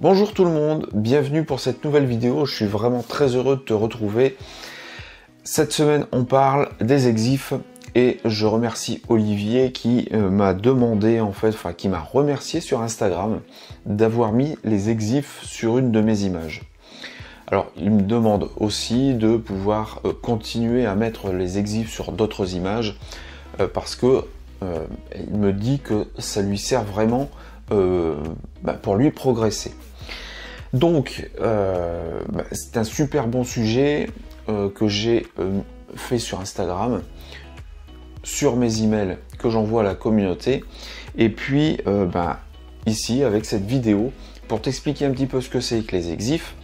Bonjour tout le monde, bienvenue pour cette nouvelle vidéo, je suis vraiment très heureux de te retrouver. Cette semaine on parle des exifs et je remercie Olivier qui m'a demandé qui m'a remercié sur Instagram d'avoir mis les exifs sur une de mes images. Alors il me demande aussi de pouvoir continuer à mettre les exifs sur d'autres images parce que il me dit que ça lui sert vraiment pour lui progresser. Donc c'est un super bon sujet que j'ai fait sur Instagram, sur mes emails que j'envoie à la communauté, et puis ici avec cette vidéo pour t'expliquer un petit peu ce que c'est que les exifs,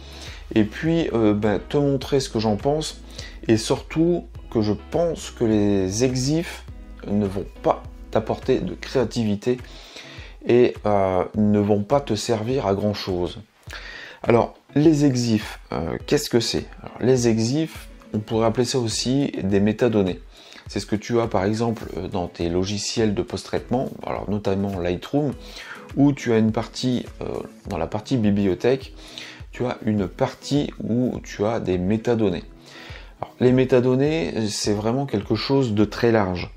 et puis te montrer ce que j'en pense, et surtout que je pense que les exifs ne vont pas t'apporter de créativité et ne vont pas te servir à grand chose. Alors les exifs, qu'est-ce que c'est? Les exifs, on pourrait appeler ça aussi des métadonnées. C'est ce que tu as par exemple dans tes logiciels de post-traitement, alors notamment Lightroom, où tu as une partie, dans la partie bibliothèque, tu as une partie où tu as des métadonnées. Alors, les métadonnées, c'est vraiment quelque chose de très large.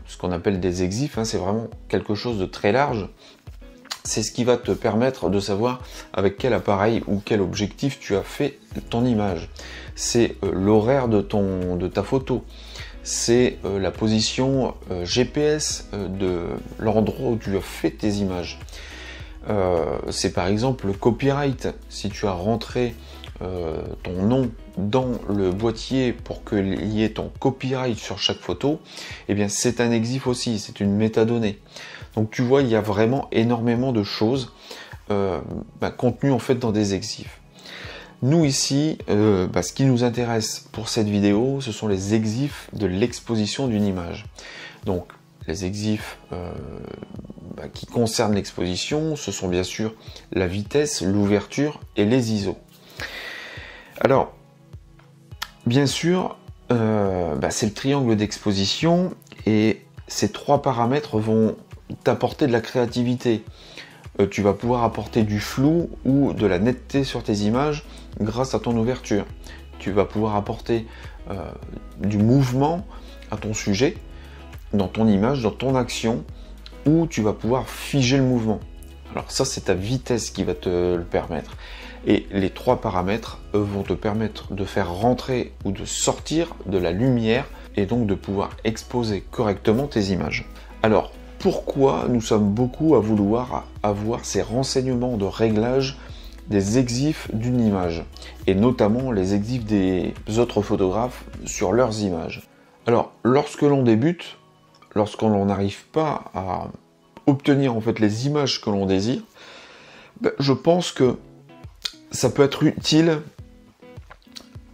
Ce qu'on appelle des exifs, c'est vraiment quelque chose de très large. C'est ce qui va te permettre de savoir avec quel appareil ou quel objectif tu as fait ton image. C'est l'horaire de ta photo. C'est la position GPS de l'endroit où tu as fait tes images. C'est par exemple le copyright. Si tu as rentré ton nom dans le boîtier pour qu'il y ait ton copyright sur chaque photo, eh bien c'est un exif aussi, c'est une métadonnée. Donc tu vois, il y a vraiment énormément de choses contenues en fait dans des exifs. Nous ici, ce qui nous intéresse pour cette vidéo, ce sont les exifs de l'exposition d'une image. Donc les exifs qui concernent l'exposition, ce sont bien sûr la vitesse, l'ouverture et les ISO. Alors, bien sûr, c'est le triangle d'exposition et ces trois paramètres vont t'apporter de la créativité. Tu vas pouvoir apporter du flou ou de la netteté sur tes images grâce à ton ouverture. Tu vas pouvoir apporter du mouvement à ton sujet, dans ton image, dans ton action, ou tu vas pouvoir figer le mouvement. Alors ça, c'est ta vitesse qui va te le permettre. Et les trois paramètres vont te permettre de faire rentrer ou de sortir de la lumière et donc de pouvoir exposer correctement tes images. Alors, pourquoi nous sommes beaucoup à vouloir avoir ces renseignements de réglage des exifs d'une image, et notamment les exifs des autres photographes sur leurs images? Alors, lorsque l'on débute, lorsqu'on n'arrive pas à obtenir en fait les images que l'on désire, je pense que ça peut être utile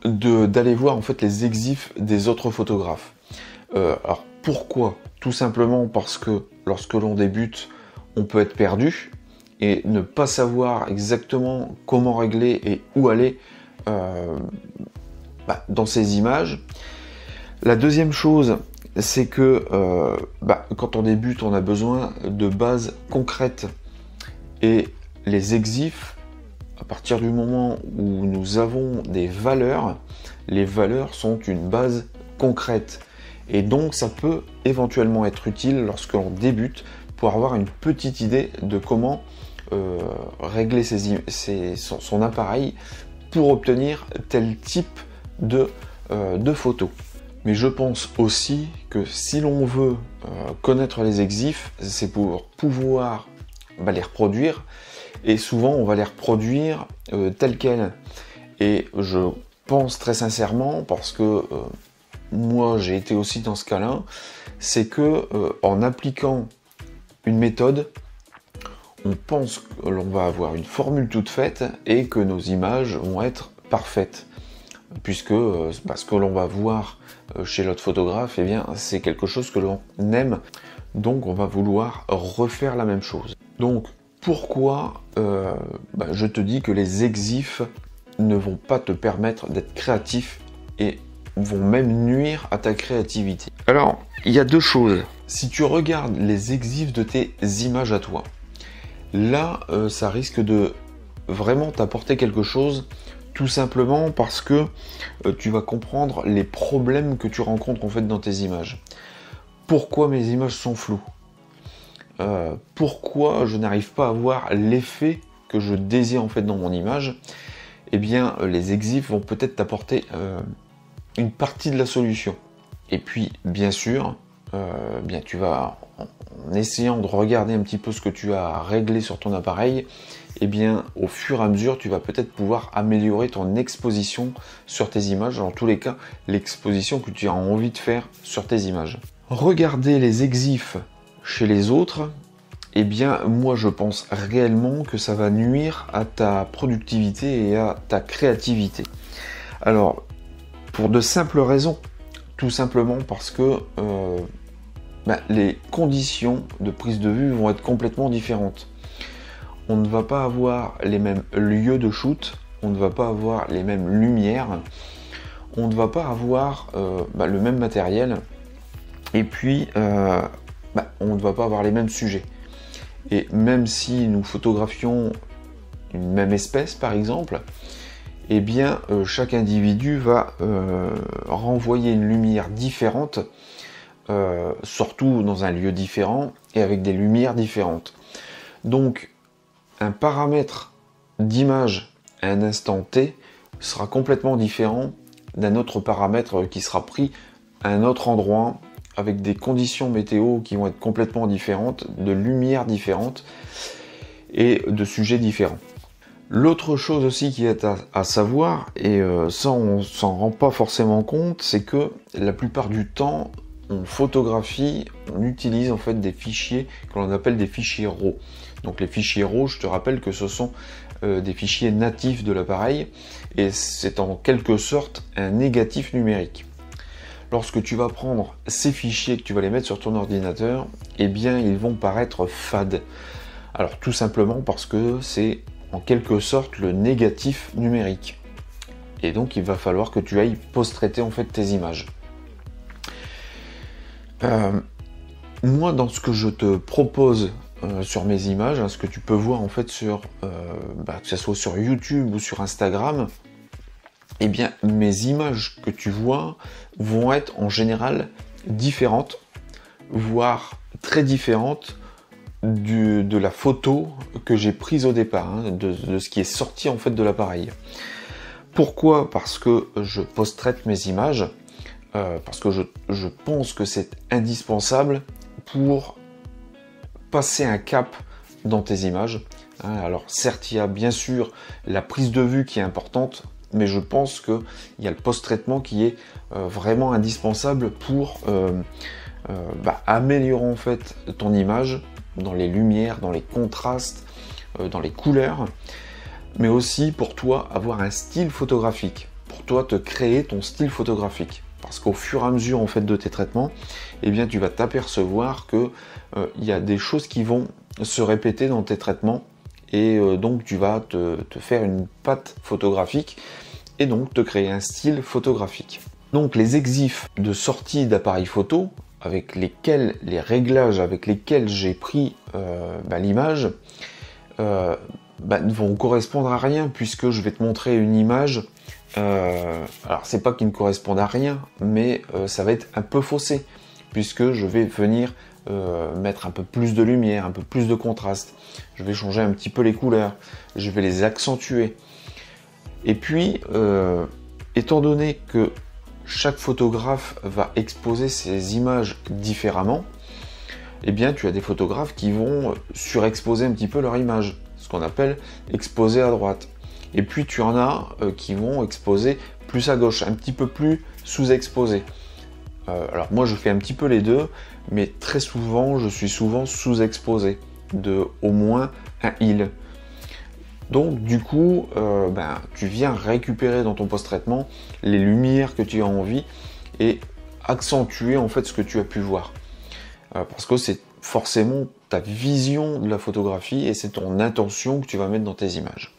d'aller voir en fait les exifs des autres photographes. Alors pourquoi? Tout simplement parce que lorsque l'on débute, on peut être perdu et ne pas savoir exactement comment régler et où aller dans ces images. La deuxième chose, c'est que quand on débute, on a besoin de bases concrètes. Et les exifs, à partir du moment où nous avons des valeurs, les valeurs sont une base concrète. Et donc ça peut éventuellement être utile lorsque l'on débute pour avoir une petite idée de comment régler son appareil pour obtenir tel type de photo. Mais je pense aussi que si l'on veut connaître les exifs, c'est pour pouvoir les reproduire, et souvent on va les reproduire tels quels. Et je pense très sincèrement, parce que moi j'ai été aussi dans ce cas-là, c'est que en appliquant une méthode, on pense que l'on va avoir une formule toute faite et que nos images vont être parfaites. Puisque ce que l'on va voir chez l'autre photographe, c'est quelque chose que l'on aime, donc on va vouloir refaire la même chose. Donc pourquoi je te dis que les exifs ne vont pas te permettre d'être créatif et vont même nuire à ta créativité? Alors, il y a deux choses. Si tu regardes les exifs de tes images à toi, là, ça risque de vraiment t'apporter quelque chose, tout simplement parce que tu vas comprendre les problèmes que tu rencontres en fait dans tes images. Pourquoi mes images sont floues? Pourquoi je n'arrive pas à voir l'effet que je désire en fait dans mon image? Eh bien, les exifs vont peut-être t'apporter une partie de la solution. Et puis, bien sûr, bien tu vas, en essayant de regarder un petit peu ce que tu as réglé sur ton appareil, eh bien, au fur et à mesure, tu vas peut-être pouvoir améliorer ton exposition sur tes images. En tous les cas, l'exposition que tu as envie de faire sur tes images. Regarder les exifs chez les autres, eh bien, moi, je pense réellement que ça va nuire à ta productivité et à ta créativité. Alors, pour de simples raisons. Tout simplement parce que les conditions de prise de vue vont être complètement différentes. On ne va pas avoir les mêmes lieux de shoot, on ne va pas avoir les mêmes lumières, on ne va pas avoir le même matériel, et puis on ne va pas avoir les mêmes sujets. Et même si nous photographions une même espèce par exemple, eh bien chaque individu va renvoyer une lumière différente, surtout dans un lieu différent et avec des lumières différentes. Donc un paramètre d'image à un instant T sera complètement différent d'un autre paramètre qui sera pris à un autre endroit avec des conditions météo qui vont être complètement différentes, de lumières différentes et de sujets différents. L'autre chose aussi qui est à savoir, et ça on s'en rend pas forcément compte, c'est que la plupart du temps on photographie, on utilise en fait des fichiers que l'on appelle des fichiers RAW. Donc les fichiers RAW, je te rappelle que ce sont des fichiers natifs de l'appareil et c'est en quelque sorte un négatif numérique. Lorsque tu vas prendre ces fichiers, que tu vas les mettre sur ton ordinateur, eh bien ils vont paraître fades. Alors tout simplement parce que c'est en quelque sorte le négatif numérique. Et donc il va falloir que tu ailles post-traiter en fait tes images. Moi dans ce que je te propose sur mes images, hein, ce que tu peux voir en fait sur que ce soit sur YouTube ou sur Instagram, eh bien mes images que tu vois vont être en général différentes, voire très différentes de la photo que j'ai prise au départ, hein, de ce qui est sorti en fait de l'appareil. Pourquoi? Parce que je post-traite mes images, parce que je pense que c'est indispensable pour passer un cap dans tes images. Hein, alors certes, il y a bien sûr la prise de vue qui est importante, mais je pense qu'il y a le post-traitement qui est vraiment indispensable pour améliorer en fait ton image dans les lumières, dans les contrastes, dans les couleurs, mais aussi pour toi avoir un style photographique, pour toi te créer ton style photographique. Parce qu'au fur et à mesure en fait de tes traitements, eh bien tu vas t'apercevoir que il y a des choses qui vont se répéter dans tes traitements et donc tu vas te faire une patte photographique et donc te créer un style photographique. Donc les exifs de sortie d'appareil photo avec lesquels, les réglages avec lesquels j'ai pris l'image ne vont correspondre à rien puisque je vais te montrer une image. Alors c'est pas qu'ils ne correspondent à rien, mais ça va être un peu faussé puisque je vais venir mettre un peu plus de lumière, un peu plus de contraste. Je vais changer un petit peu les couleurs, je vais les accentuer. Et puis, étant donné que chaque photographe va exposer ses images différemment, eh bien tu as des photographes qui vont surexposer un petit peu leur image, ce qu'on appelle exposer à droite. Et puis tu en as qui vont exposer plus à gauche, un petit peu plus sous-exposé. Alors moi je fais un petit peu les deux, mais très souvent je suis souvent sous-exposé de au moins un il. Donc du coup, tu viens récupérer dans ton post-traitement les lumières que tu as envie et accentuer en fait ce que tu as pu voir. Parce que c'est forcément ta vision de la photographie et c'est ton intention que tu vas mettre dans tes images.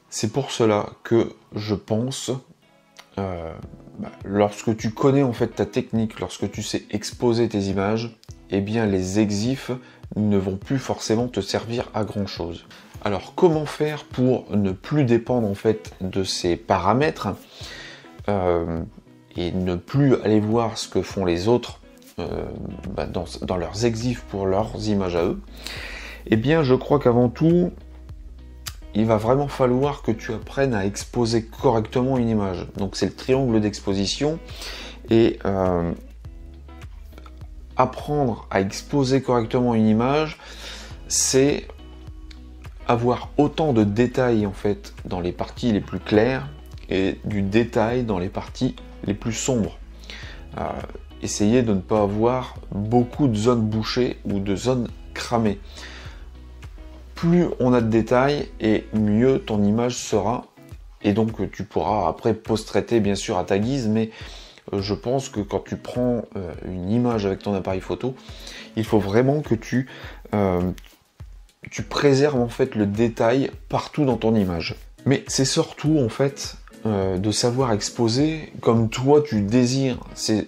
C'est pour cela que je pense, lorsque tu connais en fait ta technique, lorsque tu sais exposer tes images, eh bien les exifs ne vont plus forcément te servir à grand chose. Alors comment faire pour ne plus dépendre en fait de ces paramètres et ne plus aller voir ce que font les autres dans leurs exifs pour leurs images à eux? Eh bien je crois qu'avant tout, il va vraiment falloir que tu apprennes à exposer correctement une image. Donc c'est le triangle d'exposition et apprendre à exposer correctement une image, c'est avoir autant de détails en fait dans les parties les plus claires et du détail dans les parties les plus sombres. Essayez de ne pas avoir beaucoup de zones bouchées ou de zones cramées. Plus on a de détails et mieux ton image sera, et donc tu pourras après post-traiter bien sûr à ta guise, mais je pense que quand tu prends une image avec ton appareil photo, il faut vraiment que tu préserves en fait le détail partout dans ton image. Mais c'est surtout en fait de savoir exposer comme toi tu désires. C'est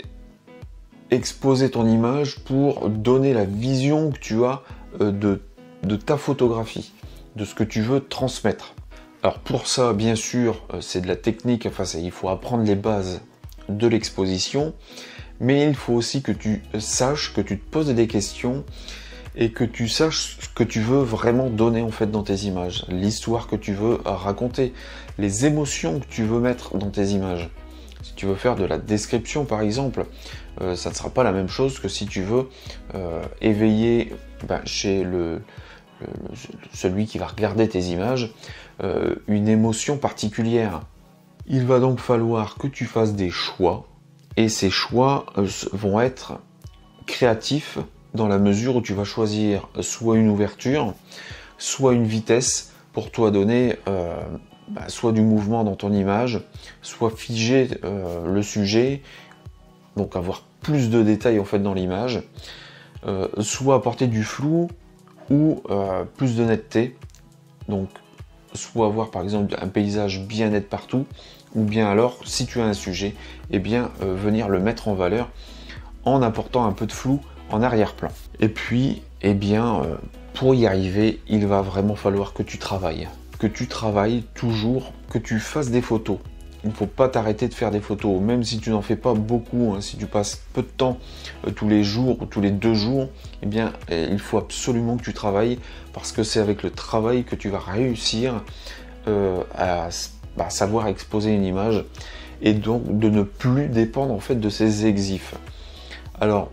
exposer ton image pour donner la vision que tu as de ta photographie, de ce que tu veux transmettre. Alors pour ça, bien sûr, c'est de la technique, enfin il faut apprendre les bases de l'exposition, mais il faut aussi que tu saches, que tu te poses des questions et que tu saches ce que tu veux vraiment donner en fait dans tes images, l'histoire que tu veux raconter, les émotions que tu veux mettre dans tes images. Si tu veux faire de la description par exemple, ça ne sera pas la même chose que si tu veux éveiller chez celui qui va regarder tes images une émotion particulière. Il va donc falloir que tu fasses des choix, et ces choix vont être créatifs dans la mesure où tu vas choisir soit une ouverture, soit une vitesse pour toi donner soit du mouvement dans ton image, soit figer le sujet, donc avoir plus de détails en fait dans l'image, soit apporter du flou ou plus de netteté, donc soit avoir par exemple un paysage bien net partout, ou bien alors si tu as un sujet, eh bien venir le mettre en valeur en apportant un peu de flou en arrière-plan. Et puis eh bien pour y arriver, il va vraiment falloir que tu travailles toujours, que tu fasses des photos. Il ne faut pas t'arrêter de faire des photos, même si tu n'en fais pas beaucoup, hein, si tu passes peu de temps tous les jours ou tous les 2 jours, eh bien il faut absolument que tu travailles, parce que c'est avec le travail que tu vas réussir à savoir exposer une image, et donc de ne plus dépendre en fait de ces exifs. Alors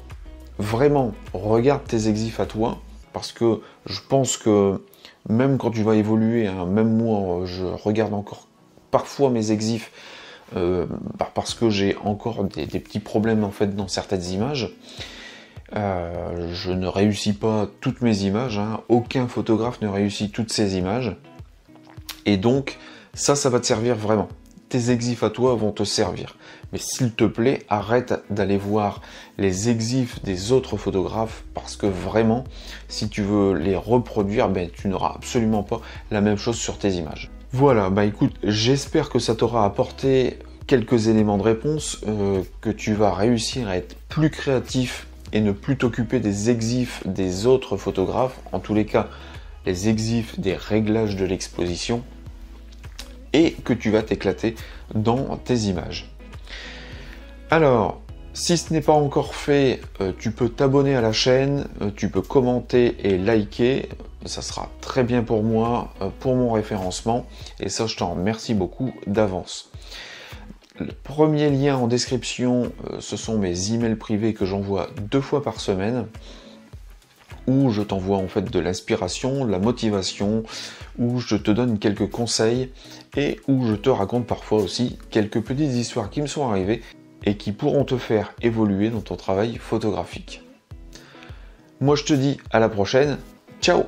vraiment, regarde tes exifs à toi, parce que je pense que même quand tu vas évoluer, hein, même moi je regarde encore parfois mes exifs parce que j'ai encore des petits problèmes en fait dans certaines images. Je ne réussis pas toutes mes images, hein. Aucun photographe ne réussit toutes ses images, et donc ça va te servir vraiment. Tes exifs à toi vont te servir, mais s'il te plaît, arrête d'aller voir les exifs des autres photographes, parce que vraiment, si tu veux les reproduire, tu n'auras absolument pas la même chose sur tes images. Voilà, écoute, j'espère que ça t'aura apporté quelques éléments de réponse, que tu vas réussir à être plus créatif et ne plus t'occuper des exifs des autres photographes, en tous les cas les exifs des réglages de l'exposition, et que tu vas t'éclater dans tes images. Alors, si ce n'est pas encore fait, tu peux t'abonner à la chaîne, tu peux commenter et liker, ça sera très bien pour moi, pour mon référencement, et ça je t'en remercie beaucoup d'avance. Le premier lien en description, ce sont mes emails privés que j'envoie 2 fois par semaine, où je t'envoie en fait de l'inspiration, de la motivation, où je te donne quelques conseils et où je te raconte parfois aussi quelques petites histoires qui me sont arrivées et qui pourront te faire évoluer dans ton travail photographique. Moi je te dis à la prochaine, ciao!